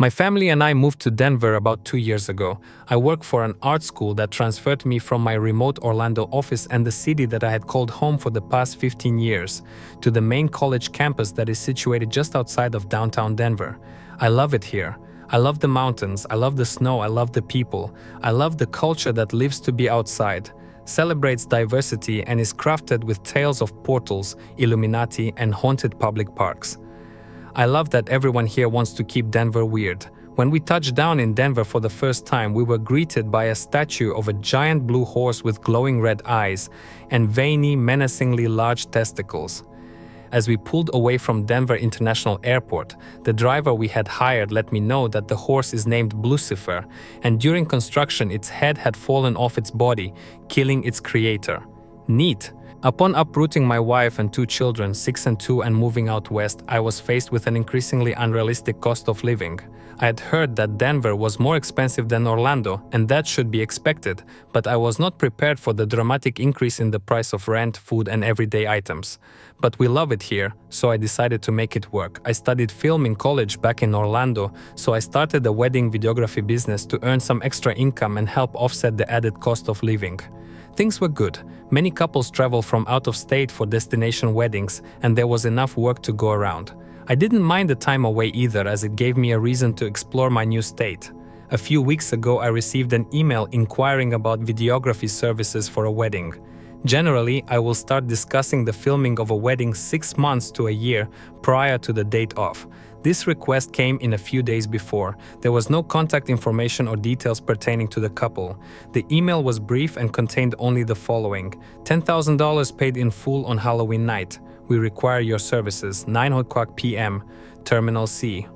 My family and I moved to Denver about 2 years ago. I work for an art school that transferred me from my remote Orlando office and the city that I had called home for the past 15 years to the main college campus that is situated just outside of downtown Denver. I love it here. I love the mountains, I love the snow, I love the people. I love the culture that lives to be outside, celebrates diversity, and is crafted with tales of portals, Illuminati, and haunted public parks. I love that everyone here wants to keep Denver weird. When we touched down in Denver for the first time, we were greeted by a statue of a giant blue horse with glowing red eyes and veiny, menacingly large testicles. As we pulled away from Denver International Airport, the driver we had hired let me know that the horse is named Lucifer, and during construction its head had fallen off its body, killing its creator. Neat! Upon uprooting my wife and 2 children, 6 and 2, and moving out west, I was faced with an increasingly unrealistic cost of living. I had heard that Denver was more expensive than Orlando, and that should be expected, but I was not prepared for the dramatic increase in the price of rent, food, and everyday items. But we love it here, so I decided to make it work. I studied film in college back in Orlando, so I started a wedding videography business to earn some extra income and help offset the added cost of living. Things were good. Many couples travel from out of state for destination weddings, and there was enough work to go around. I didn't mind the time away either, as it gave me a reason to explore my new state. A few weeks ago, I received an email inquiring about videography services for a wedding. Generally, I will start discussing the filming of a wedding 6 months to a year prior to the date of. This request came in a few days before. There was no contact information or details pertaining to the couple. The email was brief and contained only the following: $10,000 paid in full on Halloween night. We require your services, 9:00 p.m., Terminal C.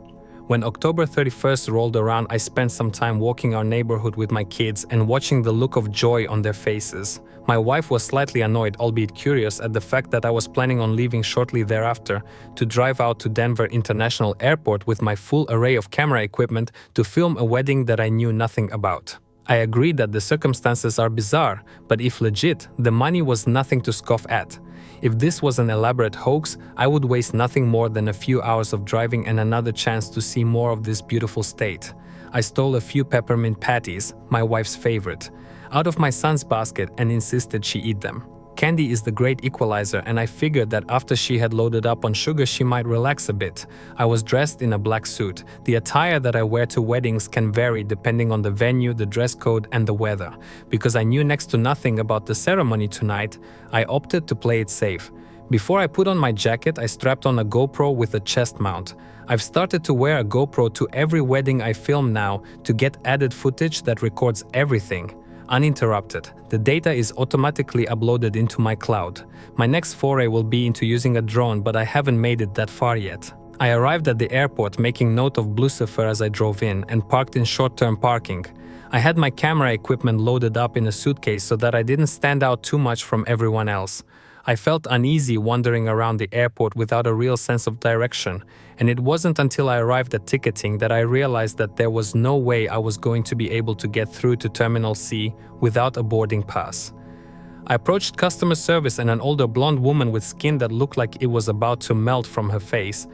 When October 31st rolled around, I spent some time walking our neighborhood with my kids and watching the look of joy on their faces. My wife was slightly annoyed, albeit curious, at the fact that I was planning on leaving shortly thereafter to drive out to Denver International Airport with my full array of camera equipment to film a wedding that I knew nothing about. I agreed that the circumstances are bizarre, but if legit, the money was nothing to scoff at. If this was an elaborate hoax, I would waste nothing more than a few hours of driving and another chance to see more of this beautiful state. I stole a few peppermint patties, my wife's favorite, out of my son's basket and insisted she eat them. Candy is the great equalizer, and I figured that after she had loaded up on sugar she might relax a bit. I was dressed in a black suit. The attire that I wear to weddings can vary depending on the venue, the dress code, and the weather. Because I knew next to nothing about the ceremony tonight, I opted to play it safe. Before I put on my jacket, I strapped on a GoPro with a chest mount. I've started to wear a GoPro to every wedding I film now to get added footage that records everything, uninterrupted. The data is automatically uploaded into my cloud. My next foray will be into using a drone, but I haven't made it that far yet. I arrived at the airport making note of Lucifer as I drove in and parked in short-term parking. I had my camera equipment loaded up in a suitcase so that I didn't stand out too much from everyone else. I felt uneasy wandering around the airport without a real sense of direction, and it wasn't until I arrived at ticketing that I realized that there was no way I was going to be able to get through to Terminal C without a boarding pass. I approached customer service, and an older blonde woman with skin that looked like it was about to melt from her face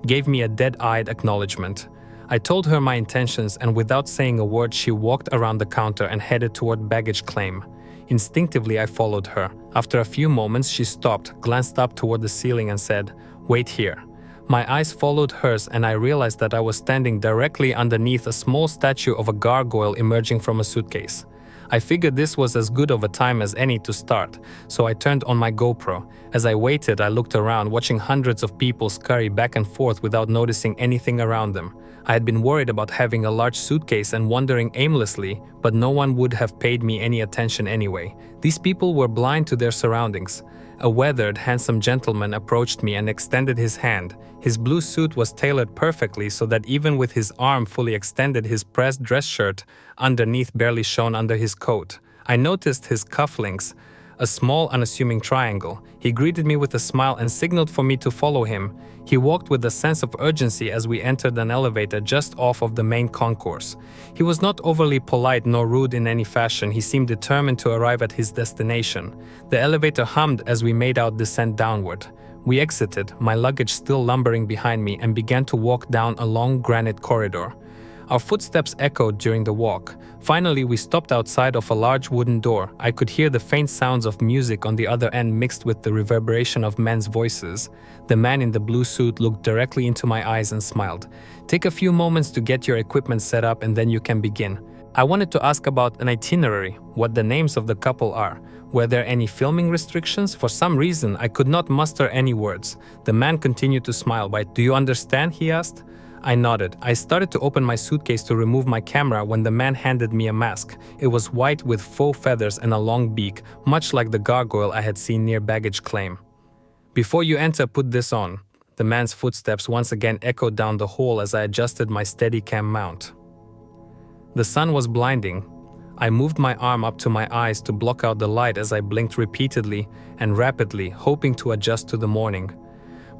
gave me a dead-eyed acknowledgement. I told her my intentions, and without saying a word she walked around the counter and headed toward baggage claim. Instinctively, I followed her. After a few moments, she stopped, glanced up toward the ceiling and said, "Wait here." My eyes followed hers, and I realized that I was standing directly underneath a small statue of a gargoyle emerging from a suitcase. I figured this was as good of a time as any to start, so I turned on my GoPro. As I waited, I looked around, watching hundreds of people scurry back and forth without noticing anything around them. I had been worried about having a large suitcase and wandering aimlessly, but no one would have paid me any attention anyway. These people were blind to their surroundings. A weathered, handsome gentleman approached me and extended his hand. His blue suit was tailored perfectly so that even with his arm fully extended, his pressed dress shirt underneath barely shone under his coat. I noticed his cufflinks, a small, unassuming triangle. He greeted me with a smile and signaled for me to follow him. He walked with a sense of urgency as we entered an elevator just off of the main concourse. He was not overly polite nor rude in any fashion. He seemed determined to arrive at his destination. The elevator hummed as we made our descent downward. We exited, my luggage still lumbering behind me, and began to walk down a long granite corridor. Our footsteps echoed during the walk. Finally, we stopped outside of a large wooden door. I could hear the faint sounds of music on the other end mixed with the reverberation of men's voices. The man in the blue suit looked directly into my eyes and smiled. "Take a few moments to get your equipment set up and then you can begin." I wanted to ask about an itinerary, what the names of the couple are. Were there any filming restrictions? For some reason, I could not muster any words. The man continued to smile. "Do you understand?" he asked. I nodded. I started to open my suitcase to remove my camera when the man handed me a mask. It was white with faux feathers and a long beak, much like the gargoyle I had seen near baggage claim. "Before you enter, put this on." The man's footsteps once again echoed down the hall as I adjusted my Steadicam mount. The sun was blinding. I moved my arm up to my eyes to block out the light as I blinked repeatedly and rapidly, hoping to adjust to the morning.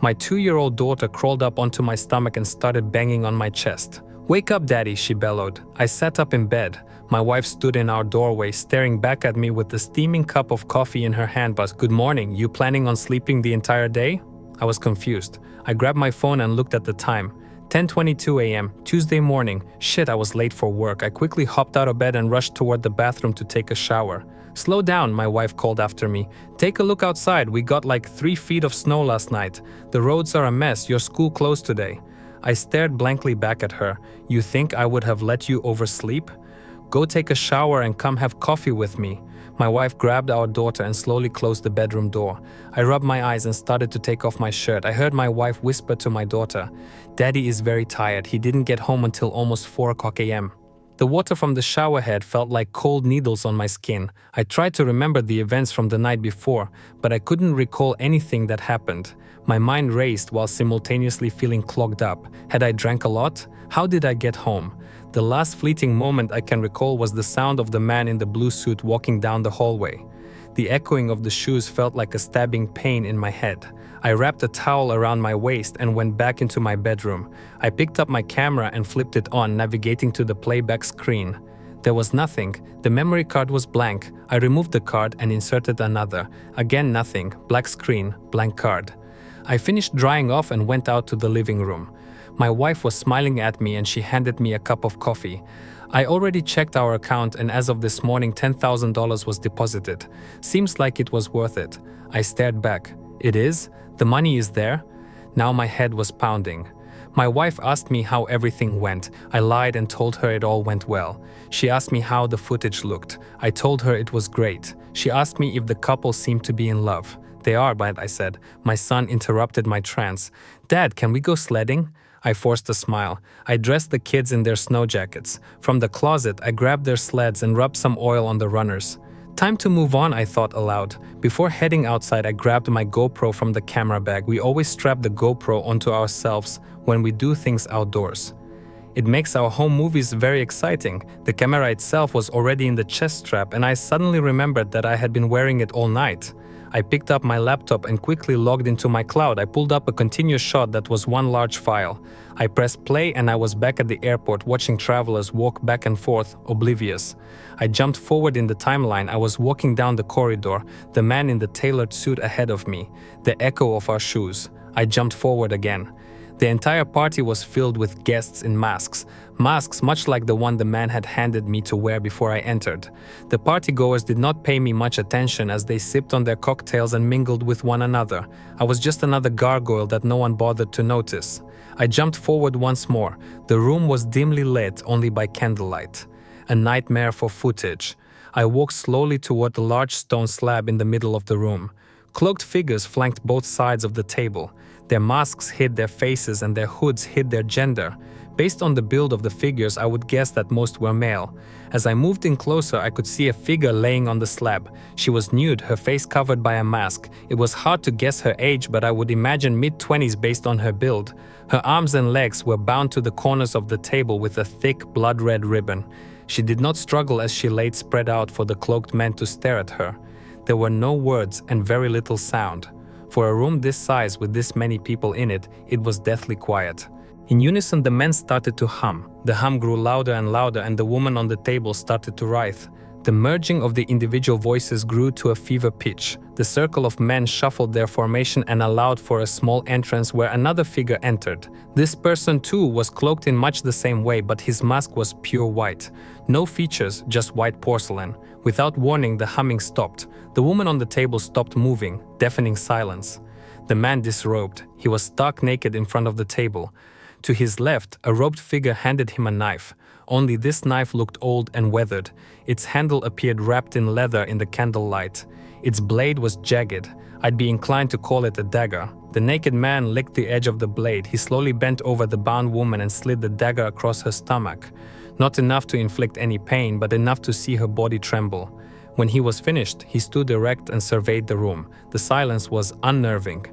My 2-year-old daughter crawled up onto my stomach and started banging on my chest. "Wake up, Daddy," she bellowed. I sat up in bed. My wife stood in our doorway, staring back at me with the steaming cup of coffee in her hand. "But good morning, you planning on sleeping the entire day?" I was confused. I grabbed my phone and looked at the time. 10:22 a.m., Tuesday morning. Shit, I was late for work. I quickly hopped out of bed and rushed toward the bathroom to take a shower. "Slow down," my wife called after me. "Take a look outside. We got like 3 feet of snow last night. The roads are a mess. Your school closed today." I stared blankly back at her. "You think I would have let you oversleep? Go take a shower and come have coffee with me." My wife grabbed our daughter and slowly closed the bedroom door. I rubbed my eyes and started to take off my shirt. I heard my wife whisper to my daughter, "Daddy is very tired. He didn't get home until almost 4 o'clock a.m. The water from the shower head felt like cold needles on my skin. I tried to remember the events from the night before, but I couldn't recall anything that happened. My mind raced while simultaneously feeling clogged up. Had I drank a lot? How did I get home? The last fleeting moment I can recall was the sound of the man in the blue suit walking down the hallway. The echoing of the shoes felt like a stabbing pain in my head. I wrapped a towel around my waist and went back into my bedroom. I picked up my camera and flipped it on, navigating to the playback screen. There was nothing. The memory card was blank. I removed the card and inserted another. Again nothing. Black screen, blank card. I finished drying off and went out to the living room. My wife was smiling at me and she handed me a cup of coffee. I already checked our account and as of this morning $10,000 was deposited. Seems like it was worth it. I stared back. It is? The money is there? Now my head was pounding. My wife asked me how everything went. I lied and told her it all went well. She asked me how the footage looked. I told her it was great. She asked me if the couple seemed to be in love. "They are, but," I said. My son interrupted my trance. "Dad, can we go sledding?" I forced a smile. I dressed the kids in their snow jackets. From the closet, I grabbed their sleds and rubbed some oil on the runners. Time to move on, I thought aloud. Before heading outside, I grabbed my GoPro from the camera bag. We always strap the GoPro onto ourselves when we do things outdoors. It makes our home movies very exciting. The camera itself was already in the chest strap and I suddenly remembered that I had been wearing it all night. I picked up my laptop and quickly logged into my cloud. I pulled up a continuous shot that was one large file. I pressed play and I was back at the airport watching travelers walk back and forth, oblivious. I jumped forward in the timeline. I was walking down the corridor, the man in the tailored suit ahead of me, the echo of our shoes. I jumped forward again. The entire party was filled with guests in masks. Masks much like the one the man had handed me to wear before I entered. The partygoers did not pay me much attention as they sipped on their cocktails and mingled with one another. I was just another gargoyle that no one bothered to notice. I jumped forward once more. The room was dimly lit only by candlelight. A nightmare for footage. I walked slowly toward the large stone slab in the middle of the room. Cloaked figures flanked both sides of the table. Their masks hid their faces and their hoods hid their gender. Based on the build of the figures, I would guess that most were male. As I moved in closer, I could see a figure laying on the slab. She was nude, her face covered by a mask. It was hard to guess her age, but I would imagine mid-20s based on her build. Her arms and legs were bound to the corners of the table with a thick, blood-red ribbon. She did not struggle as she laid spread out for the cloaked men to stare at her. There were no words and very little sound. For a room this size with this many people in it, it was deathly quiet. In unison, the men started to hum. The hum grew louder and louder and the woman on the table started to writhe. The merging of the individual voices grew to a fever pitch. The circle of men shuffled their formation and allowed for a small entrance where another figure entered. This person too was cloaked in much the same way, but his mask was pure white. No features, just white porcelain. Without warning, the humming stopped. The woman on the table stopped moving, deafening silence. The man disrobed. He was stark naked in front of the table. To his left, a robed figure handed him a knife. Only this knife looked old and weathered. Its handle appeared wrapped in leather in the candlelight. Its blade was jagged. I'd be inclined to call it a dagger. The naked man licked the edge of the blade. He slowly bent over the bound woman and slid the dagger across her stomach. Not enough to inflict any pain, but enough to see her body tremble. When he was finished, he stood erect and surveyed the room. The silence was unnerving.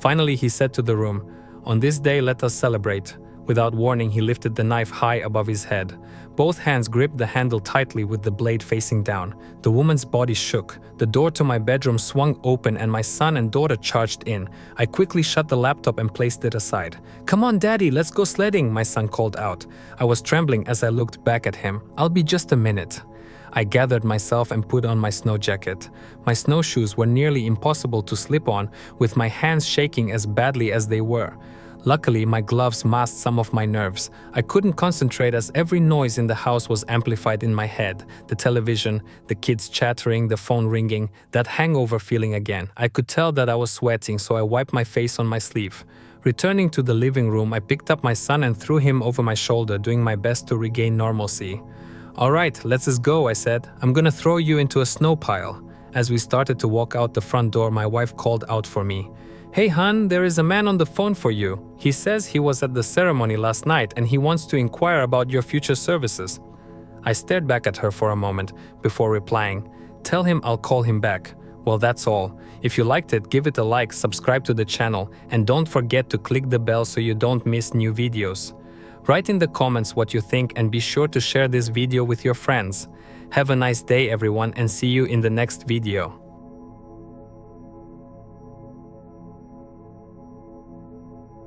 Finally, he said to the room, "On this day, let us celebrate." Without warning, he lifted the knife high above his head. Both hands gripped the handle tightly with the blade facing down. The woman's body shook. The door to my bedroom swung open and my son and daughter charged in. I quickly shut the laptop and placed it aside. "Come on, Daddy, let's go sledding," my son called out. I was trembling as I looked back at him. "I'll be just a minute." I gathered myself and put on my snow jacket. My snowshoes were nearly impossible to slip on, with my hands shaking as badly as they were. Luckily, my gloves masked some of my nerves. I couldn't concentrate as every noise in the house was amplified in my head. The television, the kids chattering, the phone ringing, that hangover feeling again. I could tell that I was sweating, so I wiped my face on my sleeve. Returning to the living room, I picked up my son and threw him over my shoulder, doing my best to regain normalcy. "All right, let's just go," I said. "I'm gonna throw you into a snow pile." As we started to walk out the front door, my wife called out for me. "Hey, hon, there is a man on the phone for you. He says he was at the ceremony last night and he wants to inquire about your future services." I stared back at her for a moment before replying, "Tell him I'll call him back." Well, that's all. If you liked it, give it a like, subscribe to the channel, and don't forget to click the bell so you don't miss new videos. Write in the comments what you think and be sure to share this video with your friends. Have a nice day, everyone, and see you in the next video.